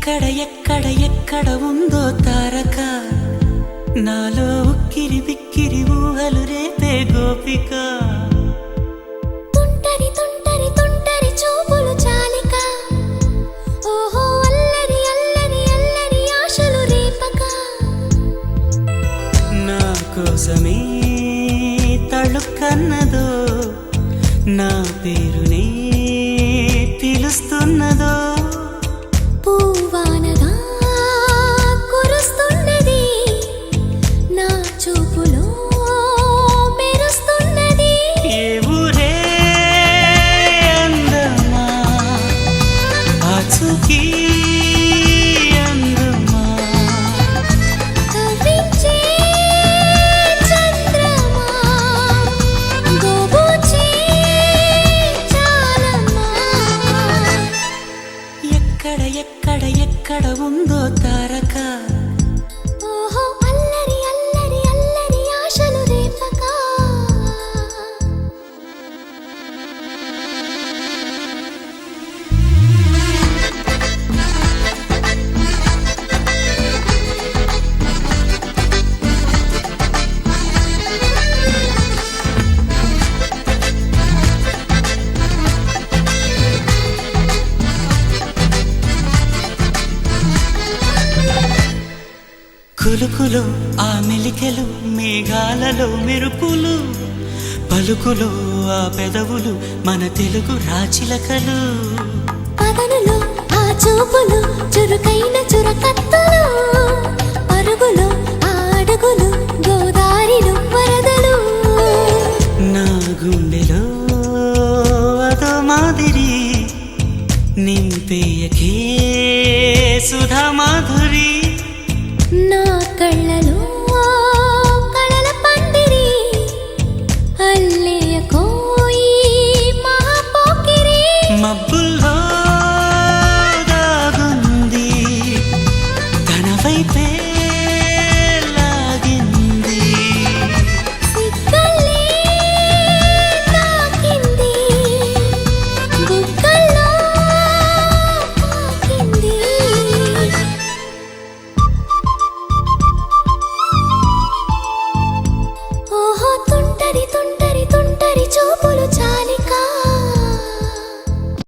ఎక్కడ ఎక్కడ ఎక్కడ ఉందో తారక నాలో ఉక్కిరి బిక్కిరి ఊహలు రేపే గోపిక తుంటరి తుంటరి తుంటరి చూపులు చాలిక ఓహో అల్లరి అల్లరి అల్లరి ఆశలు రేపక నా కోసమే తళుక్కన్నదో నా పేరునే పిలుస్తున్నదో పూవానగా కురుస్తున్నది నా చూపులో మెరుస్తున్నది ఏ ఊరే అందమా ఆచూకీ అందమా కవ్వించే చంద్రమా గోబూచే చాలమ్మా ఎక్కడ ఎక్కడ ఎక్కడ ఉందో తారక ఓహో అల్లరి అల్లరి అల్లరి ఆశలు రేపక కులుకులు ఆ మెలికెలు మేఘాలలో మెరుపులు పలుకులు ఆ పెదవులు మన తెలుగు రాచిలకలు పదనులు ఆ చూపులు చురుకైన చురకత్తులు పరుగులు ఆ అడుగులు గోదారిలు వరదలు నా గుండెలో అదో మాదిరి నింపేయకే సుధా మాధురి నా కళ్ళలో